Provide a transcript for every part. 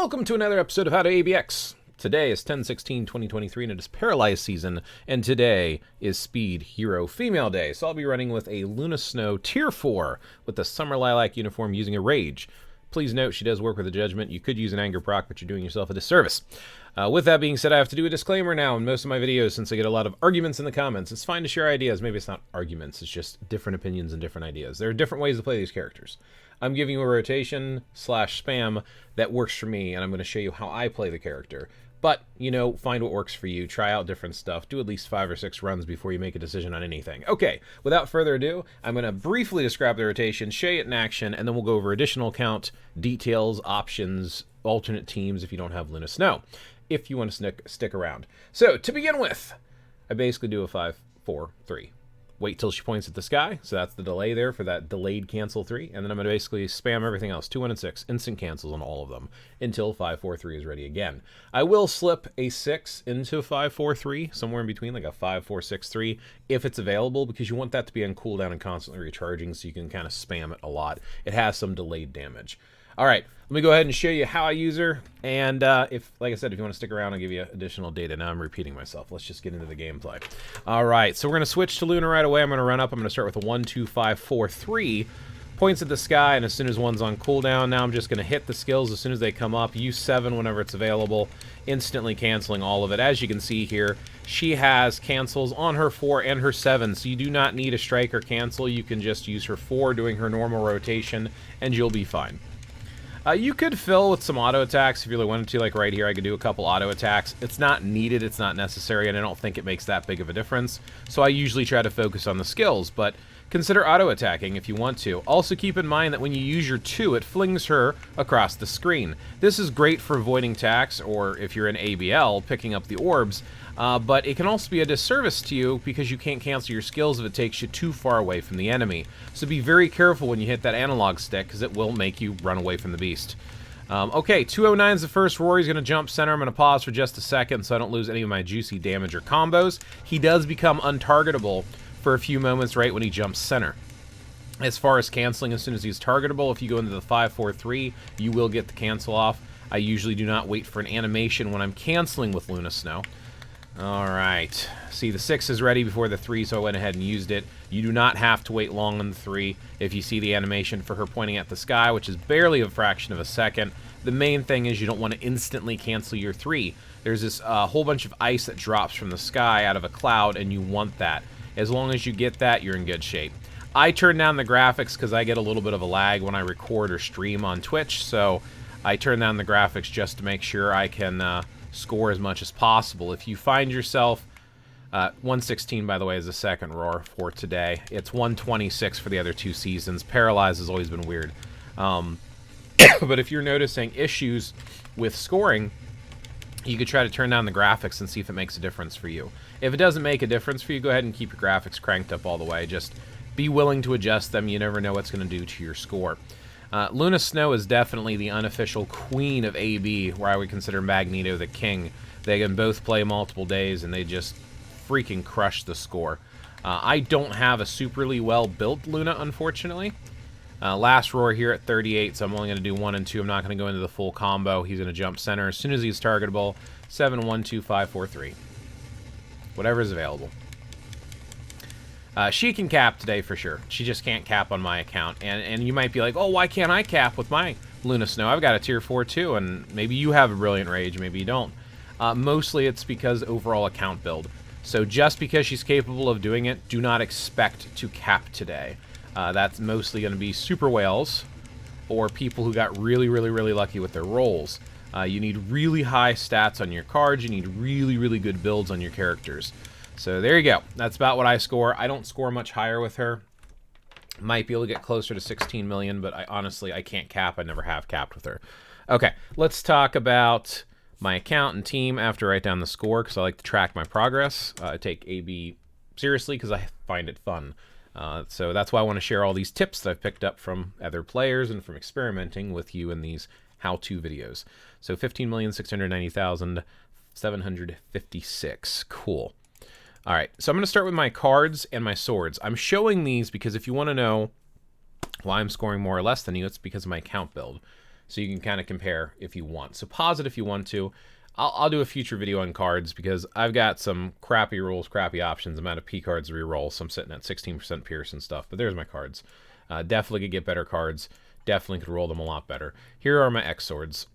Welcome to another episode of How to ABX. Today is 10/16/2023 and it is Paralyze season, and today is Speed Hero Female Day. So I'll be running with a Luna Snow Tier 4 with the Summer Lilac uniform using a Rage. Please note she does work with a Judgment. You could use an Anger proc, but you're doing yourself a disservice. With that being said, I have to do a disclaimer now in most of my videos since I get a lot of arguments in the comments. It's fine to share ideas. Maybe it's not arguments. It's just different opinions and different ideas. There are different ways to play these characters. I'm giving you a rotation/spam that works for me, and I'm going to show you how I play the character. But, you know, find what works for you. Try out different stuff. Do at least 5 or 6 runs before you make a decision on anything. Okay, without further ado, I'm going to briefly describe the rotation, show you it in action, and then we'll go over additional count, details, options, alternate teams if you don't have Luna Snow, if you want to stick around. So, to begin with, I basically do a 5-4-3. Wait till she points at the sky, so that's the delay there for that delayed cancel 3, and then I'm going to basically spam everything else, 2, 1, and 6, instant cancels on all of them, until 5-4-3 is ready again. I will slip a 6 into 5-4-3, somewhere in between, like a 5-4-6-3, if it's available, because you want that to be on cooldown and constantly recharging, so you can kind of spam it a lot. It has some delayed damage. Alright, let me go ahead and show you how I use her, and if, like I said, if you want to stick around, I'll give you additional data. Now I'm repeating myself. Let's just get into the gameplay. Alright, so we're going to switch to Luna right away. I'm going to run up. I'm going to start with a 1-2-5-4-3. Points at the sky, and as soon as one's on cooldown, now I'm just going to hit the skills as soon as they come up. Use 7 whenever it's available, instantly canceling all of it. As you can see here, she has cancels on her 4 and her 7, so you do not need a strike or cancel. You can just use her 4 doing her normal rotation, and you'll be fine. You could fill with some auto attacks if you really wanted to, like right here I could do a couple auto attacks. It's not needed, it's not necessary, and I don't think it makes that big of a difference. So I usually try to focus on the skills, but consider auto attacking if you want to. Also keep in mind that when you use your 2, it flings her across the screen. This is great for avoiding tax, or if you're in ABL, picking up the orbs, but it can also be a disservice to you because you can't cancel your skills if it takes you too far away from the enemy. So be very careful when you hit that analog stick because it will make you run away from the beast. Okay, 209 is the first. Rory's going to jump center. I'm going to pause for just a second so I don't lose any of my juicy damage or combos. He does become untargetable for a few moments right when he jumps center. As far as canceling, as soon as he's targetable, if you go into the 5-4-3, you will get the cancel off. I usually do not wait for an animation when I'm canceling with Luna Snow. Alright, see the 6 is ready before the 3, so I went ahead and used it. You do not have to wait long on the 3 if you see the animation for her pointing at the sky, which is barely a fraction of a second. The main thing is you don't want to instantly cancel your 3. There's this whole bunch of ice that drops from the sky out of a cloud, and you want that. As long as you get that, you're in good shape. I turn down the graphics because I get a little bit of a lag when I record or stream on Twitch, so I turn down the graphics just to make sure I can score as much as possible. If you find yourself 116, by the way, is the second roar for today. It's 126 for the other 2 seasons. Paralyze has always been weird. But if you're noticing issues with scoring, you could try to turn down the graphics and see if it makes a difference for you. If it doesn't make a difference for you, go ahead and keep your graphics cranked up all the way. Just be willing to adjust them. You never know what's going to do to your score. Luna Snow is definitely the unofficial queen of AB, where I would consider Magneto the king. They can both play multiple days, and they just freaking crush the score. I don't have a superly well-built Luna, unfortunately. Last roar here at 38, so I'm only going to do 1 and 2. I'm not going to go into the full combo. He's going to jump center as soon as he's targetable. 7, 1, 2, 5, 4, 3. Whatever is available. She can cap today for sure. She just can't cap on my account. And you might be like, oh, why can't I cap with my Luna Snow? I've got a tier 4 too, and maybe you have a Brilliant Rage, maybe you don't. Mostly it's because overall account build. So just because she's capable of doing it, do not expect to cap today. That's mostly going to be super whales or people who got really, really, really lucky with their rolls. You need really high stats on your cards. You need really, really good builds on your characters. So there you go. That's about what I score. I don't score much higher with her. Might be able to get closer to 16 million, but honestly, I can't cap. I never have capped with her. Okay, let's talk about my account and team after I write down the score, because I like to track my progress. I take AB seriously because I find it fun. So that's why I want to share all these tips that I've picked up from other players and from experimenting with you in these how-to videos. So 15,690,756. Cool. All right, so I'm going to start with my cards and my swords. I'm showing these because if you want to know why I'm scoring more or less than you, it's because of my account build. so you can kind of compare if you want. So pause it if you want to. I'll do a future video on cards because I've got some crappy rules, crappy options. I'm out of P cards to reroll, so I'm sitting at 16% Pierce and stuff. But there's my cards. Definitely could get better cards. Definitely could roll them a lot better. Here are my X swords.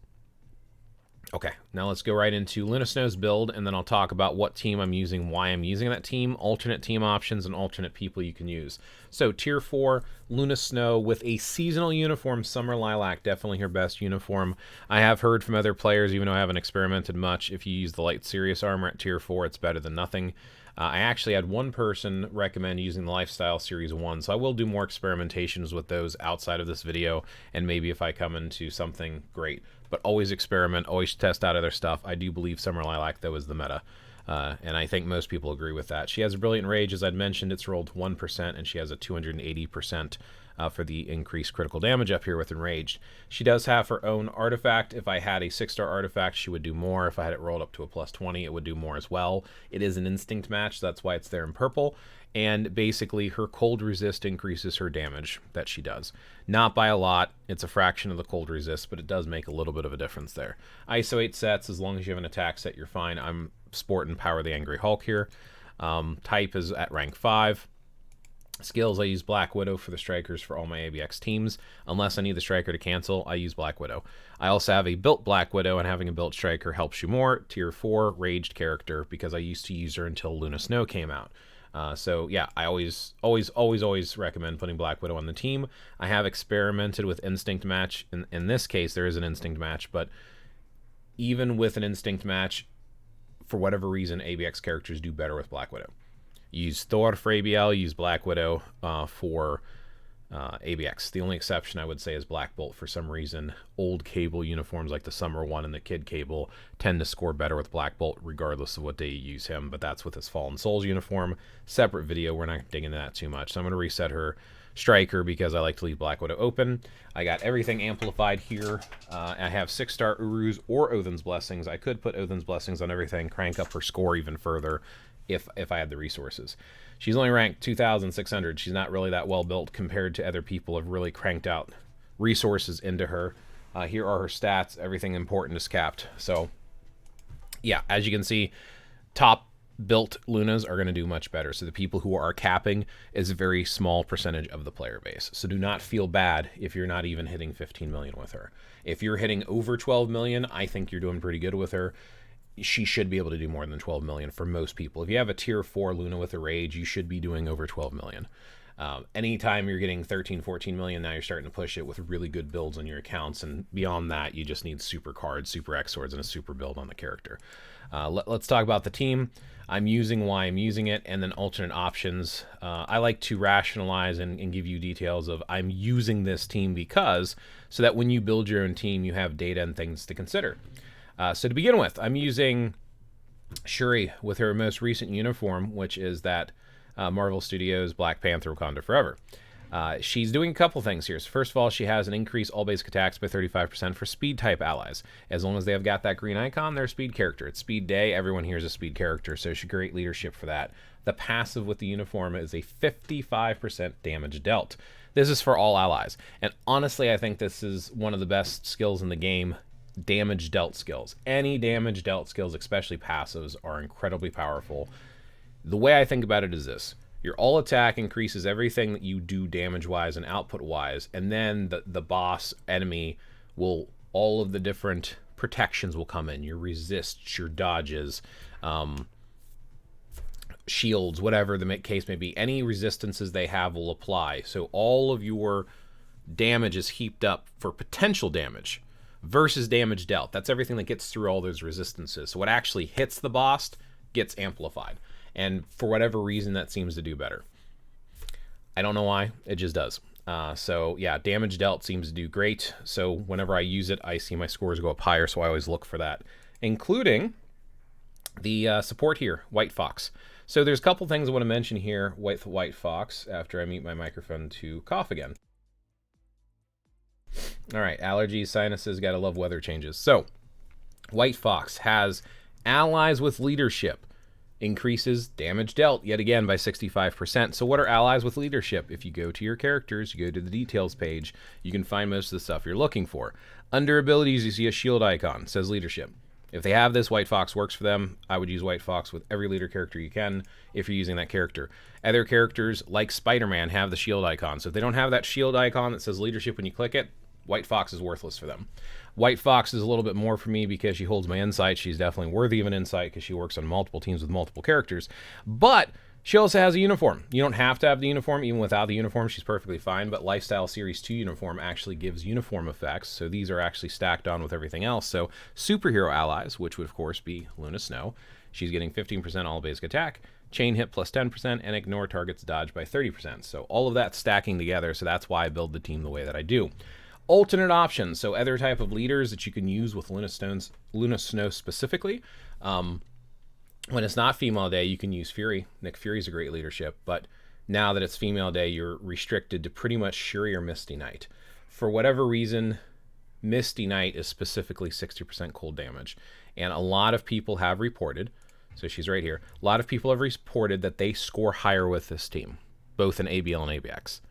Okay, now let's go right into Luna Snow's build, and then I'll talk about what team I'm using, why I'm using that team, alternate team options, and alternate people you can use. So, Tier 4, Luna Snow with a seasonal uniform, Summer Lilac, definitely her best uniform. I have heard from other players, even though I haven't experimented much, if you use the Light Serious armor at Tier 4, it's better than nothing. I actually had one person recommend using the Lifestyle Series 1, so I will do more experimentations with those outside of this video, and maybe if I come into something great. But always experiment, always test out other stuff. I do believe Summer Lilac, though, is the meta, and I think most people agree with that. She has a Brilliant Rage, as I'd mentioned, it's rolled 1%, and she has a 280% for the increased critical damage up here with Enraged. She does have her own artifact. If I had a 6-star artifact, she would do more. If I had it rolled up to a +20, it would do more as well. It is an instinct match, so that's why it's there in purple. And basically, her cold resist increases her damage that she does. Not by a lot. It's a fraction of the cold resist, but it does make a little bit of a difference there. ISO 8 sets, as long as you have an attack set, you're fine. I'm sporting Power the Angry Hulk here. Type is at rank 5. Skills, I use Black Widow for the strikers for all my ABX teams. Unless I need the striker to cancel, I use Black Widow. I also have a built Black Widow, and having a built striker helps you more. Tier 4, raged character, because I used to use her until Luna Snow came out. So yeah, I always recommend putting Black Widow on the team. I have experimented with Instinct Match. In this case, there is an Instinct Match, but even with an Instinct Match, for whatever reason, ABX characters do better with Black Widow. Use Thor for ABL, use Black Widow for ABX. The only exception I would say is Black Bolt. For some reason, old Cable uniforms like the Summer one and the Kid Cable tend to score better with Black Bolt regardless of what day you use him, but that's with his Fallen Souls uniform. Separate video, we're not digging into that too much. So I'm going to reset her striker because I like to leave Black Widow open. I got everything amplified here. I have 6-star Urus or Odin's Blessings. I could put Odin's Blessings on everything, crank up her score even further if I had the resources. She's only ranked 2,600. She's not really that well built compared to other people who have really cranked out resources into her. Here are her stats. Everything important is capped. So yeah, as you can see, top built Lunas are going to do much better. So the people who are capping is a very small percentage of the player base. So do not feel bad if you're not even hitting 15 million with her. If you're hitting over 12 million, I think you're doing pretty good with her. She should be able to do more than 12 million for most people. If you have a tier 4 Luna with a rage, you should be doing over 12 million. Anytime you're getting 13, 14 million, now you're starting to push it with really good builds on your accounts. And beyond that, you just need super cards, super X swords, and a super build on the character. Let's talk about the team. I'm using why I'm using it, and then alternate options. I like to rationalize and give you details of I'm using this team because, so that when you build your own team, you have data and things to consider. So to begin with, I'm using Shuri with her most recent uniform, which is that Marvel Studios Black Panther Wakanda Forever. She's doing a couple things here. So first of all, she has an increase all basic attacks by 35% for speed type allies. As long as they have got that green icon, they're a speed character. It's speed day. Everyone here is a speed character, so she great leadership for that. The passive with the uniform is a 55% damage dealt. This is for all allies. And honestly, I think this is one of the best skills in the game. Damage dealt skills. Any damage dealt skills, especially passives, are incredibly powerful. The way I think about it is this. Your all attack increases everything that you do damage-wise and output-wise, and then the boss enemy will, all of the different protections will come in. Your resists, your dodges, shields, whatever the case may be. Any resistances they have will apply. So all of your damage is heaped up for potential damage versus damage dealt. That's everything that gets through all those resistances. So what actually hits the boss gets amplified. And for whatever reason, that seems to do better. I don't know why. It just does. So yeah, damage dealt seems to do great. So whenever I use it, I see my scores go up higher. So I always look for that, including the support here, White Fox. So there's a couple things I want to mention here with White Fox after I mute my microphone to cough again. All right, allergies, sinuses, gotta love weather changes. So, White Fox has allies with leadership. increases damage dealt yet again by 65%. So what are allies with leadership? If you go to your characters, you go to the details page, you can find most of the stuff you're looking for. Under abilities, you see a shield icon, says leadership. If they have this, White Fox works for them. I would use White Fox with every leader character you can if you're using that character. Other characters, like Spider-Man, have the shield icon. So if they don't have that shield icon that says leadership when you click it, White Fox is worthless for them. White Fox is a little bit more for me because she holds my insight. She's definitely worthy of an insight because she works on multiple teams with multiple characters. But she also has a uniform. You don't have to have the uniform. Even without the uniform, she's perfectly fine. But Lifestyle Series 2 uniform actually gives uniform effects. So these are actually stacked on with everything else. So superhero allies, which would of course be Luna Snow, she's getting 15% all basic attack, chain hit plus 10%, and ignore targets dodge by 30%. So all of that stacking together. So that's why I build the team the way that I do. Alternate options, so other type of leaders that you can use with Luna Snow specifically. When it's not female day, you can use Fury. Nick Fury's a great leadership, but now that it's female day, you're restricted to pretty much Shuri or Misty Knight. For whatever reason, Misty Knight is specifically 60% cold damage, and a lot of people have reported, so she's right here, a lot of people have reported that they score higher with this team, both in ABL and ABX.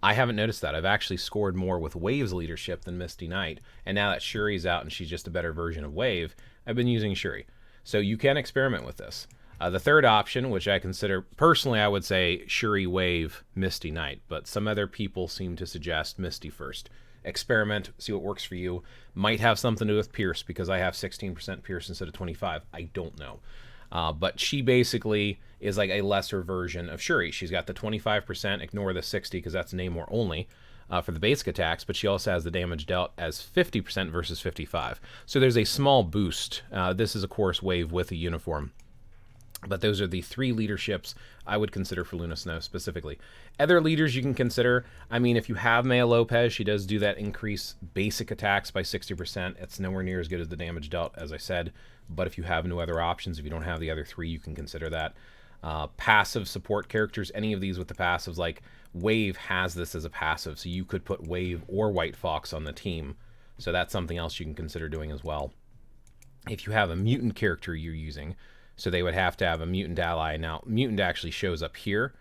I haven't noticed that. I've actually scored more with Wave's leadership than Misty Knight, and now that Shuri's out and she's just a better version of Wave, I've been using Shuri. So you can experiment with this. The third option, which I consider, personally I would say Shuri, Wave, Misty Knight, but some other people seem to suggest Misty first. Experiment, see what works for you. Might have something to do with Pierce because I have 16% Pierce instead of 25. I don't know. But she basically is like a lesser version of Shuri. She's got the 25%, ignore the 60 because that's Namor only for the basic attacks, but she also has the damage dealt as 50% versus 55. So there's a small boost. This is, of course, Wave with a uniform. But those are the three leaderships I would consider for Luna Snow specifically. Other leaders you can consider, I mean, if you have Maya Lopez, she does do that increase basic attacks by 60%. It's nowhere near as good as the damage dealt, as I said. But if you have no other options, if you don't have the other three, you can consider that. Passive support characters, any of these with the passives, like Wave has this as a passive, so you could put Wave or White Fox on the team. So that's something else you can consider doing as well. If you have a mutant character you're using, so they would have to have a mutant ally. Now, mutant actually shows up here,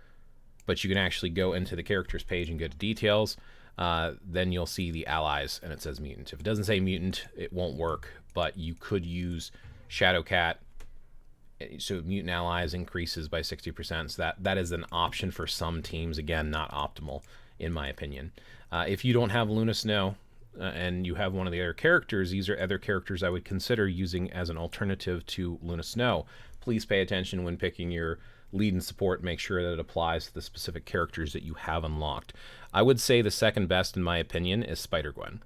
but you can actually go into the characters page and go to details. Then you'll see the allies, and it says mutant. If it doesn't say mutant, it won't work, but you could use Shadowcat. So mutant allies increases by 60%. So that is an option for some teams. Again, not optimal, in my opinion. If you don't have Luna Snow, and you have one of the other characters, these are other characters I would consider using as an alternative to Luna Snow. Please pay attention when picking your lead and support. Make sure that it applies to the specific characters that you have unlocked. I would say the second best, in my opinion, is Spider-Gwen.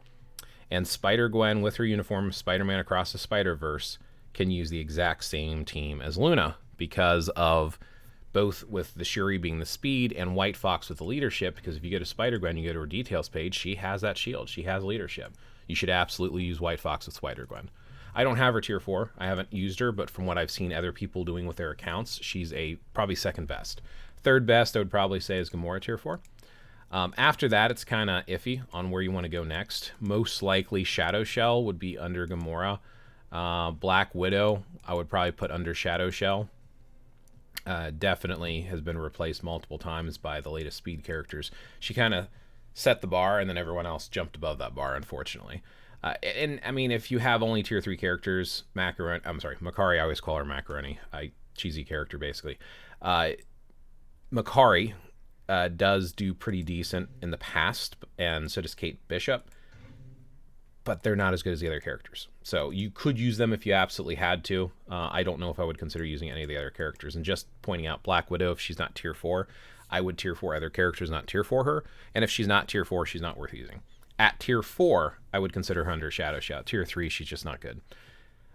And Spider-Gwen, with her uniform, Spider-Man Across the Spider-Verse, can use the exact same team as Luna because of both with the Shuri being the speed and White Fox with the leadership, because if you go to Spider-Gwen, you go to her details page, she has that shield. She has leadership. You should absolutely use White Fox with Spider-Gwen. I don't have her tier 4. I haven't used her, but from what I've seen other people doing with their accounts, she's probably second best. Third best, I would probably say, is Gamora tier 4. After that, it's kind of iffy on where you want to go next. Most likely Shadow Shell would be under Gamora. Black Widow, I would probably put under Shadow Shell. Definitely has been replaced multiple times by the latest speed characters. She kind of set the bar, and then everyone else jumped above that bar, unfortunately. And I mean, if you have only tier 3 characters, Makari, I always call her Macaroni, cheesy character basically. Makari does do pretty decent in the past, and so does Kate Bishop, but they're not as good as the other characters. So you could use them if you absolutely had to. I don't know if I would consider using any of the other characters. And just pointing out, Black Widow, if she's not tier 4, I would tier 4 other characters, not tier 4 her. And if she's not tier 4, she's not worth using. At tier 4, I would consider her under Shadow Shell. Tier 3, she's just not good.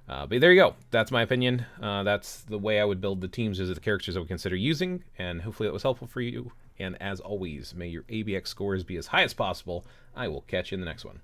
But there you go. That's my opinion. That's the way I would build the teams, is the characters I would consider using. And hopefully that was helpful for you. And as always, may your ABX scores be as high as possible. I will catch you in the next one.